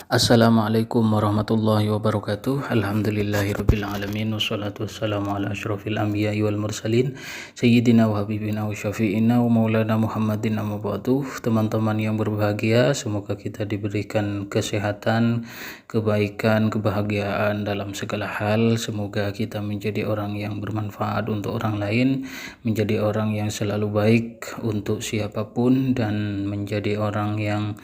Assalamualaikum warahmatullahi wabarakatuh. Alhamdulillahirabbil alamin wassalatu wassalamu ala asyrofil anbiya'i wal mursalin sayyidina wa habibina wa syafi'ina wa maulana Muhammadin amma ba'du. Teman-teman yang berbahagia, semoga kita diberikan kesehatan, kebaikan, kebahagiaan dalam segala hal. Semoga kita menjadi orang yang bermanfaat untuk orang lain, menjadi orang yang selalu baik untuk siapapun, dan menjadi orang yang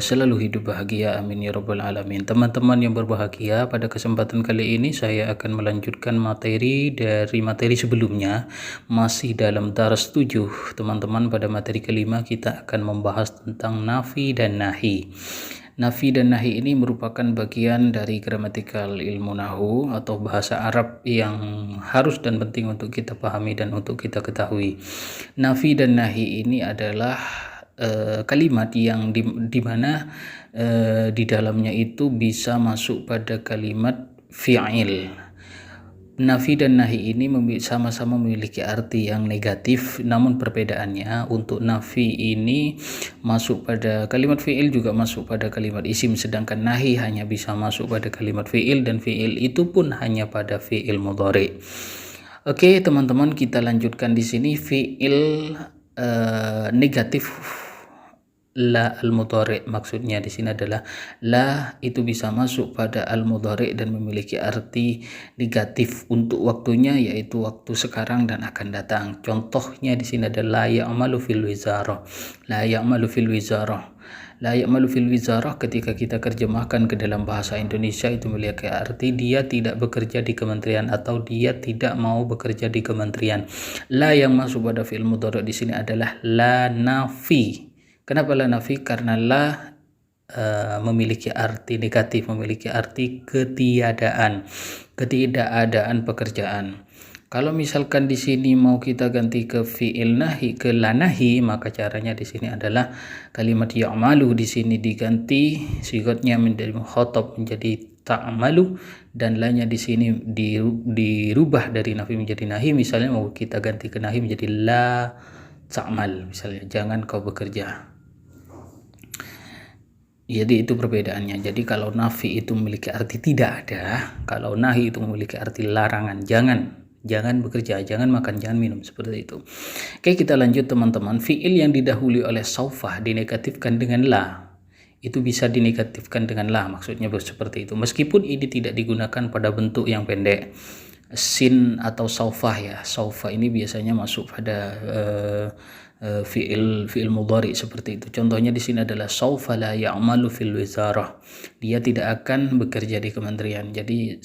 selalu hidup bahagia, amin ya rabbal alamin. Teman-teman yang berbahagia, pada kesempatan kali ini saya akan melanjutkan materi dari materi sebelumnya, masih dalam daras 7. Teman-teman, pada materi kelima kita akan membahas tentang nafi dan nahi. Nafi dan nahi ini merupakan bagian dari gramatikal ilmu nahu atau bahasa Arab yang harus dan penting untuk kita pahami dan untuk kita ketahui. Nafi dan nahi ini adalah kalimat yang di mana di dalamnya itu bisa masuk pada kalimat fi'il. Nafi dan nahi ini sama-sama memiliki arti yang negatif, namun perbedaannya untuk nafi ini masuk pada kalimat fi'il, juga masuk pada kalimat isim, sedangkan nahi hanya bisa masuk pada kalimat fi'il, dan fi'il itu pun hanya pada fi'il mudhari. Oke, teman-teman, kita lanjutkan di sini fi'il negatif la al-mudhari. Maksudnya di sini adalah la itu bisa masuk pada al-mudhari dan memiliki arti negatif untuk waktunya, yaitu waktu sekarang dan akan datang. Contohnya di sini adalah la ya'malu fil wizarah. La ya'malu fil wizarah. La ya'malu fil wizarah ketika kita terjemahkan ke dalam bahasa Indonesia itu memiliki arti dia tidak bekerja di kementerian atau dia tidak mau bekerja di kementerian. La yang masuk pada fi'il mudhari di sini adalah la nafi. Kenapa la nafi? Karena la memiliki arti negatif, memiliki arti ketiadaan pekerjaan. Kalau misalkan di sini mau kita ganti ke fi'il nahi, ke la nahi, maka caranya di sini adalah kalimat ya'malu di sini diganti sigatnya menjadi mukhatab menjadi ta'malu, dan la-nya di sini dirubah dari nafi menjadi nahi. Misalnya mau kita ganti ke nahi menjadi la ta'mal, misalnya jangan kau bekerja. Jadi itu perbedaannya. Jadi kalau nafi itu memiliki arti tidak ada, kalau nahi itu memiliki arti larangan, jangan bekerja, jangan makan, jangan minum, seperti itu. Oke, kita lanjut teman-teman. Fi'il yang didahului oleh saufah dinegatifkan dengan la. Itu bisa dinegatifkan dengan la, maksudnya seperti itu. Meskipun ini tidak digunakan pada bentuk yang pendek. Sin atau saufah ya. Saufah ini biasanya masuk pada fi'il mudhari seperti itu. Contohnya di sini adalah saufa la ya'malu fil wizarah. Dia tidak akan bekerja di kementerian. Jadi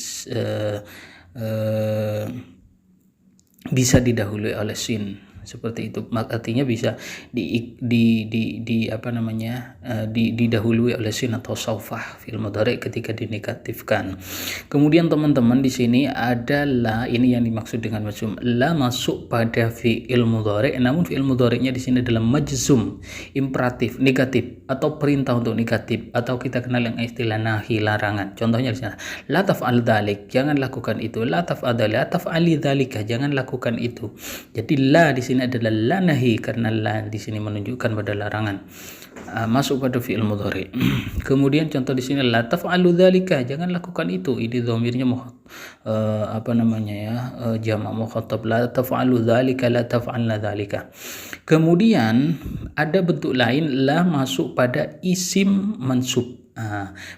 bisa didahului oleh sin, seperti itu. Artinya bisa didahului oleh sin atau saufah fil mudhari ketika dinegatifkan. Kemudian teman-teman di sini ada la, ini yang dimaksud dengan majzum. La masuk pada fi'il mudhari, namun fi'il mudhari'nya di sini adalah majzum, imperatif, negatif atau perintah untuk negatif, atau kita kenal yang istilah nahi, larangan. Contohnya di sini, la taf'al dzalik, jangan lakukan itu. La taf'ali dzalika, jangan lakukan itu. Jadi la di sini adalah la nahi, karena la di sini menunjukkan pada larangan, masuk pada fi'il mudhari. Kemudian contoh di sini la taf'alu dzalika, jangan lakukan itu. Ini dhamirnya jamak mukhatab, la taf'alu dzalika, la taf'alna dzalika. Kemudian ada bentuk lain, la masuk pada isim mansub.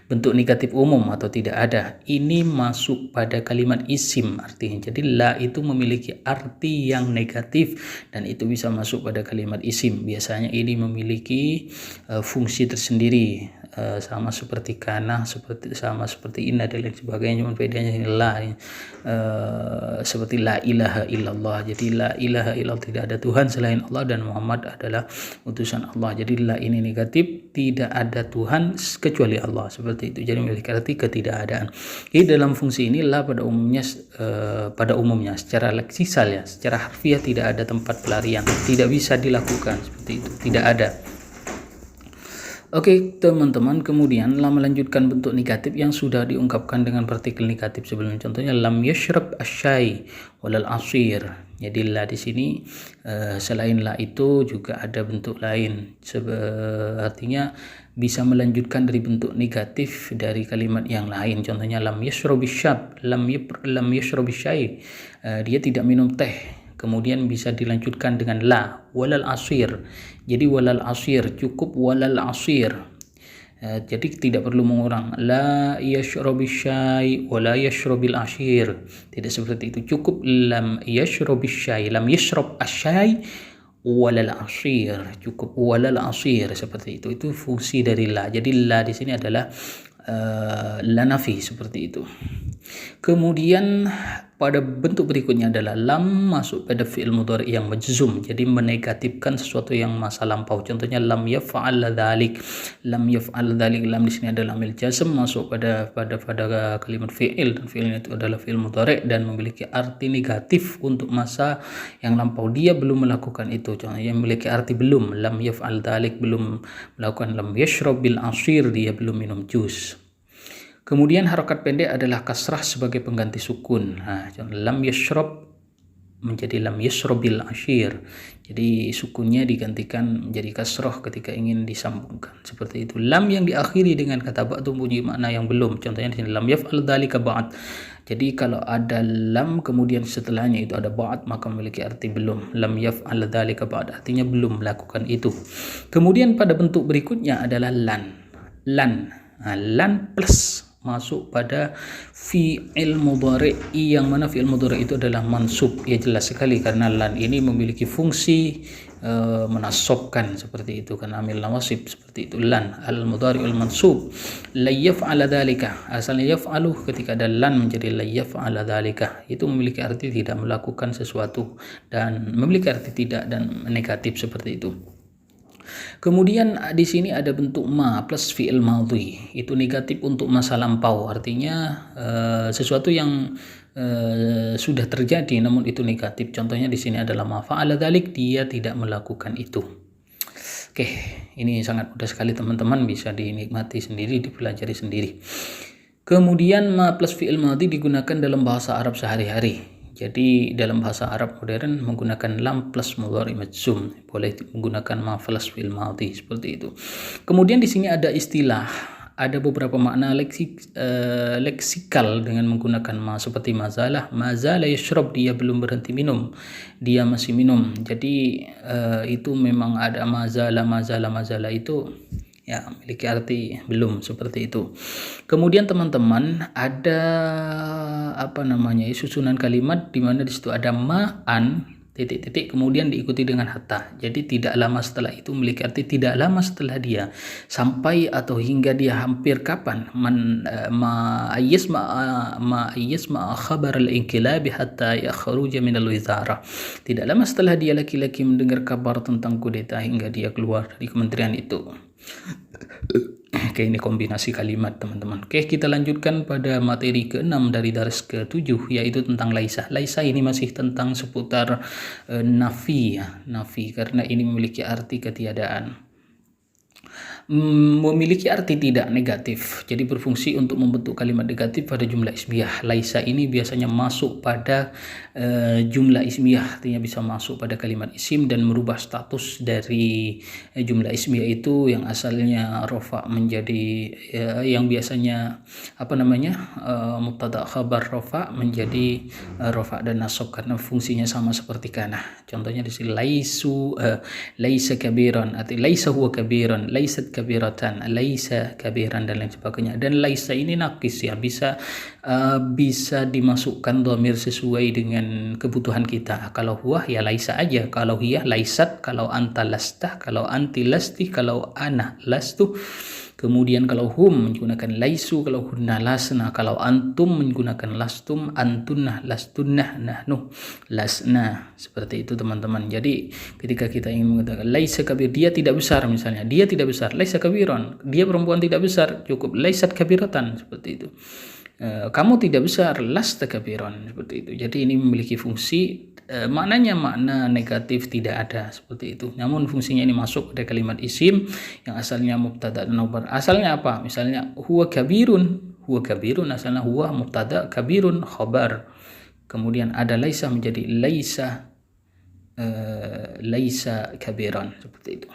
Bentuk negatif umum atau tidak ada, ini masuk pada kalimat isim artinya. Jadi la itu memiliki arti yang negatif dan itu bisa masuk pada kalimat isim. Biasanya ini memiliki fungsi tersendiri, sama seperti kana, sama seperti inna dan lain sebagainya. Cuma bedanya la, seperti la ilaha illallah. Jadi la ilaha illallah, tidak ada Tuhan selain Allah dan Muhammad adalah utusan Allah. Jadi la ini negatif, tidak ada Tuhan kecuali Allah, seperti itu. Jadi memiliki arti ketidakadaan. Jadi dalam fungsi ini la pada umumnya secara leksisal ya, secara harfiah tidak ada tempat pelarian, tidak bisa dilakukan, seperti itu, tidak ada. Oke teman-teman, kemudian la melanjutkan bentuk negatif yang sudah diungkapkan dengan partikel negatif sebelumnya. Contohnya lam yashrab asy-syai walal asir. Jadi la di sini selain la itu juga ada bentuk lain. Artinya bisa melanjutkan dari bentuk negatif dari kalimat yang lain. Contohnya lam yashrabishab, lam yashrabishai, dia tidak minum teh. Kemudian bisa dilanjutkan dengan la, walal asir. Jadi walal asir, cukup walal asir. Jadi tidak perlu mengurang la yashrabishai wala yashrabil ashir. Tidak seperti itu. Cukup lam yashrabishai, lam yashrab asyai walal asir. Cukup walal asir seperti itu. Itu fungsi dari la. Jadi la di sini adalah la nafi seperti itu. Kemudian pada bentuk berikutnya adalah lam masuk pada fi'il mudhari yang majzum, jadi menegatifkan sesuatu yang masa lampau. Contohnya lam yaf'al dzalik. Lam yaf'al dzalik, lam di sini adalah lamil jazm masuk pada kalimat fi'il, dan fi'ilnya itu adalah fi'il mudhari dan memiliki arti negatif untuk masa yang lampau. Dia belum melakukan itu. Contohnya memiliki arti belum. Lam yaf'al dzalik, belum melakukan. Lam yashrab bil asir, dia belum minum jus. Kemudian harokat pendek adalah kasrah sebagai pengganti sukun. Lam yashrab menjadi lam yashrabil ashir. Jadi sukunnya digantikan menjadi kasrah ketika ingin disambungkan. Seperti itu. Lam yang diakhiri dengan kata ba' itu mempunyai makna yang belum. Contohnya di sini lam yaf'al dzalika ba'd. Jadi kalau ada lam kemudian setelahnya itu ada ba'd, maka memiliki arti belum. Lam yaf'al dzalika ba'd artinya belum melakukan itu. Kemudian pada bentuk berikutnya adalah lan. Lan plus masuk pada fi'il mudhari yang mana fi'il mudhari itu adalah mansub. Ya jelas sekali karena lan ini memiliki fungsi menasobkan seperti itu, karena amil nawasib seperti itu. Lan al mudhari al mansub la yaf'ala dzalika, asalnya yaf'alu, ketika ada lan menjadi la yaf'ala dzalika, itu memiliki arti tidak melakukan sesuatu dan memiliki arti tidak dan negatif seperti itu. Kemudian di sini ada bentuk ma plus fi'il madhi. Itu negatif untuk masa lampau. Artinya sesuatu yang sudah terjadi namun itu negatif. Contohnya di sini adalah ma fa'ala dzalik, dia tidak melakukan itu. Oke, ini sangat mudah sekali teman-teman, bisa dinikmati sendiri, dipelajari sendiri. Kemudian ma plus fi'il madhi digunakan dalam bahasa Arab sehari-hari. Jadi dalam bahasa Arab modern menggunakan lam plus mudhari majzum, boleh menggunakan ma plus fi'il madhi seperti itu. Kemudian di sini ada istilah, ada beberapa makna leksikal dengan menggunakan ma, seperti mazala yashrab, dia belum berhenti minum, dia masih minum. Jadi itu memang ada mazala itu ya memiliki arti belum, seperti itu. Kemudian teman-teman ada susunan kalimat di mana di situ ada ma'an titik-titik kemudian diikuti dengan hatta. Jadi tidak lama setelah itu memiliki arti tidak lama setelah dia, sampai atau hingga dia hampir kapan. Ma khabar al-inqilab hatta yakhruja min al-wizara. Tidak lama setelah dia laki-laki mendengar kabar tentang kudeta hingga dia keluar dari kementerian itu. Oke, ini kombinasi kalimat teman-teman. Oke, kita lanjutkan pada materi ke-6 dari daras ke-7, yaitu tentang laisa. Laisa ini masih tentang seputar nafi ya, nafi, karena ini memiliki arti ketiadaan. Memiliki arti tidak negatif, jadi berfungsi untuk membentuk kalimat negatif pada jumlah ismiyah. Laisa ini biasanya masuk pada jumlah ismiyah, artinya bisa masuk pada kalimat isim dan merubah status dari jumlah ismiyah itu yang asalnya rofa menjadi yang biasanya mubtada khabar rofa menjadi rofa dan nasab, karena fungsinya sama seperti kana. Contohnya di sini laisa kabiran, arti laisa huwa kabiran, laisat kabiratan, laisa kabiran dan lain sebagainya. Dan laisa ini nakis ya, bisa dimasukkan dhamir sesuai dengan kebutuhan kita. Kalau huwa ya laisa aja, kalau hiya laisat, kalau anta lastah, kalau anti lasti, kalau ana lastu. Kemudian kalau hum menggunakan laisu, kalau hunna lasna, kalau antum menggunakan lastum, antunnah lastunnah, nahnu lasna. Seperti itu teman-teman. Jadi ketika kita ingin mengatakan laisa kabir, dia tidak besar misalnya, dia tidak besar, laisa kabiron, dia perempuan tidak besar, cukup laisat kabiratan, seperti itu. Kamu tidak besar, lasta kabiron, seperti itu. Jadi ini memiliki fungsi, maknanya makna negatif tidak ada, seperti itu. Namun fungsinya ini masuk pada kalimat isim yang asalnya mubtada dan khabar. Asalnya apa? Misalnya huwa kabirun asalnya huwa mubtada, kabirun khabar. Kemudian ada laisa menjadi laisa kabiran, seperti itu.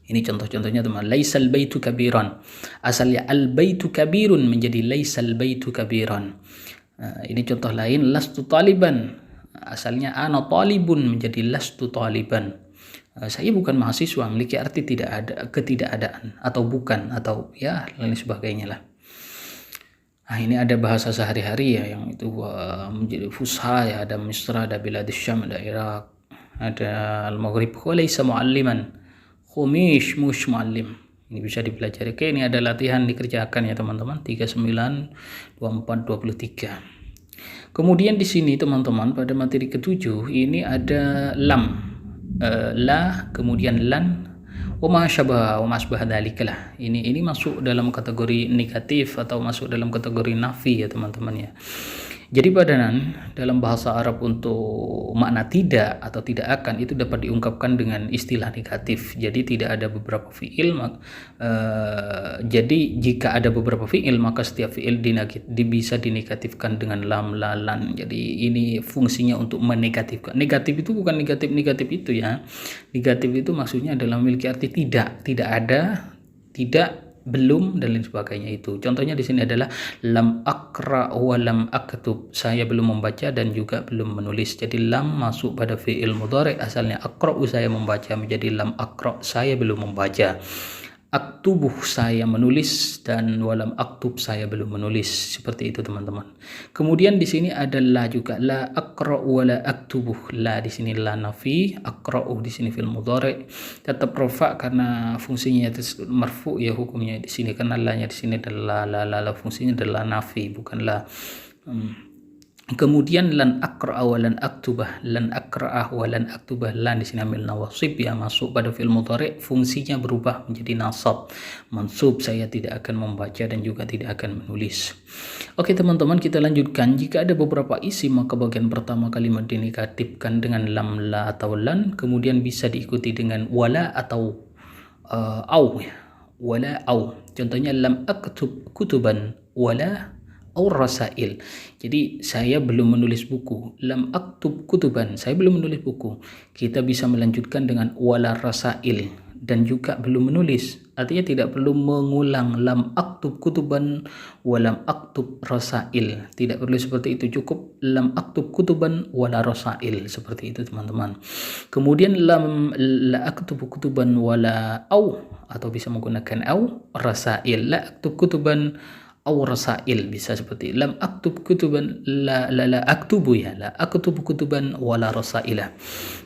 Ini contoh-contohnya teman. Laisal baitu kabiran. Asalnya al baitu kabirun menjadi laisal baitu kabiran. Ini contoh lain, lastu taliban. Asalnya ana talibun menjadi lastu taliban. Saya bukan mahasiswa, memiliki arti tidak ada, ketidakadaan atau bukan atau ya lain sebagainya lah. Nah, ini ada bahasa sehari-hari ya yang itu menjadi fusha ya, ada Misra, ada Biladus Syam, ada Irak, ada Al-Maghrib. Walaysa mualliman. Khumish mush muallim. Ini bisa dipelajari. Oke, ini ada latihan dikerjakan ya teman-teman. 39, 24, 23. Kemudian di sini teman-teman pada materi ke-7 ini ada lam. La, kemudian lan, wa ma syabah dzalika. Ini masuk dalam kategori negatif atau masuk dalam kategori nafi ya teman-teman ya. Jadi padanan dalam bahasa Arab untuk makna tidak atau tidak akan itu dapat diungkapkan dengan istilah negatif. Jadi tidak ada beberapa fiil, jadi jika ada beberapa fiil maka setiap fiil bisa dinegatifkan dengan lam, la, lan. Jadi ini fungsinya untuk menegatifkan. Negatif itu bukan negatif itu ya. Negatif itu maksudnya adalah memiliki arti tidak ada, tidak, belum dan lain sebagainya itu. Contohnya di sini adalah lam aqra wa lam aktub. Saya belum membaca dan juga belum menulis. Jadi lam masuk pada fi'il mudhari, asalnya aqra'u saya membaca menjadi lam aqra, saya belum membaca. Aktubuh saya menulis dan walam aktub saya belum menulis. Seperti itu teman-teman. Kemudian di sini ada la juga, la aqra'u wa la aktubuh. La di sini la nafi, aqra'u di sini fil mudhari. Tetap rafa karena fungsinya itu marfu ya hukumnya di sini, karena la-nya di sini adalah la fungsinya adalah nafi bukan la. Kemudian lan aqra'a wa lan aktubah, lan aqra'ah wa lan aktubah, lan di sini ambil nawasib ya, masuk pada fi'il mudhari, fungsinya berubah menjadi nasab, mansub, saya tidak akan membaca dan juga tidak akan menulis. Oke teman-teman, kita lanjutkan. Jika ada beberapa isim maka bagian pertama kalimat dinegatifkan dengan lam, la atau lan, kemudian bisa diikuti dengan wala atau au ya. Wala au. Contohnya lam aktub kutuban wala au rasail. Jadi saya belum menulis buku. Lam aktub kutuban, saya belum menulis buku. Kita bisa melanjutkan dengan wala rasail dan juga belum menulis. Artinya tidak perlu mengulang lam aktub kutuban walam aktub rasail. Tidak perlu seperti itu, cukup lam aktub kutuban wala rasail, seperti itu teman-teman. Kemudian lam la aktub kutuban wala au, atau bisa menggunakan au rasail. La aktub kutuban au rasail, bisa seperti lam aktub kutuban la aktubu ya, la aktubu kutuban wala rasailah.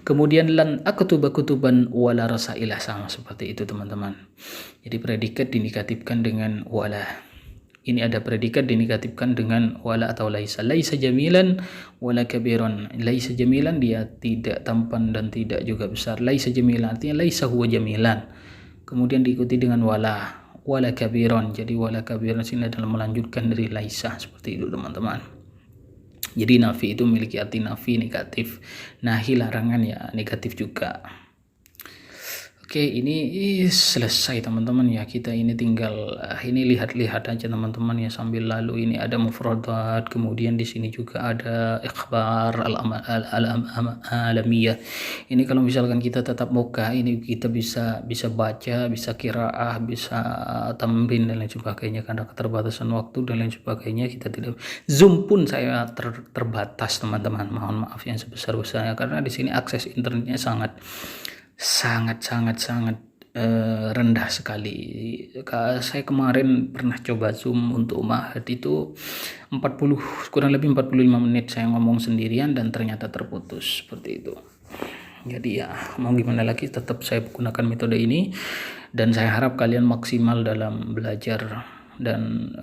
Kemudian lan aktuba kutuban wala rasailah, sama seperti itu teman-teman. Jadi predikat dinegatifkan dengan wala. Ini ada predikat dinegatifkan dengan wala atau laisa. Laisa jamilan wala kabiran. Laisa jamilan, dia tidak tampan dan tidak juga besar. Laisa jamilan artinya laisa huwa jamilan. Kemudian diikuti dengan wala kabiran. Jadi wala kabiran sini adalah melanjutkan dari laisa, seperti itu teman-teman. Jadi nafi itu memiliki arti nafi negatif, nahi larangan ya negatif juga. Oke, ini selesai teman-teman ya. Kita ini tinggal ini lihat-lihat aja teman-teman ya sambil lalu. Ini ada mufradat, kemudian di sini juga ada ikhbar al-alamiyah. Ini kalau misalkan kita tetap muka, ini kita bisa baca, bisa qiraah, bisa tamrin dan lain sebagainya. Karena keterbatasan waktu dan lain sebagainya, kita tidak zoom pun saya terbatas teman-teman. Mohon maaf yang sebesar-besarnya karena di sini akses internetnya sangat rendah sekali. Saya kemarin pernah coba Zoom untuk Ma'had itu kurang lebih 45 menit saya ngomong sendirian dan ternyata terputus, seperti itu. Jadi ya mau gimana lagi, tetap saya gunakan metode ini dan saya harap kalian maksimal dalam belajar. Dan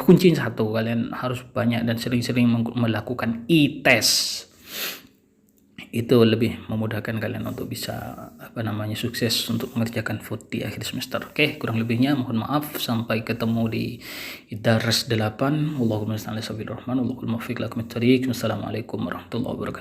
kuncinya satu, kalian harus banyak dan sering-sering melakukan e-test. Itu lebih memudahkan kalian untuk bisa sukses untuk mengerjakan food di akhir semester. Oke, kurang lebihnya mohon maaf. Sampai ketemu di Dars 8. Allahumma salli ala sayyidina Muhammad. Allahumma fiq lakum at-tariq. Wassalamualaikum warahmatullahi wabarakatuh.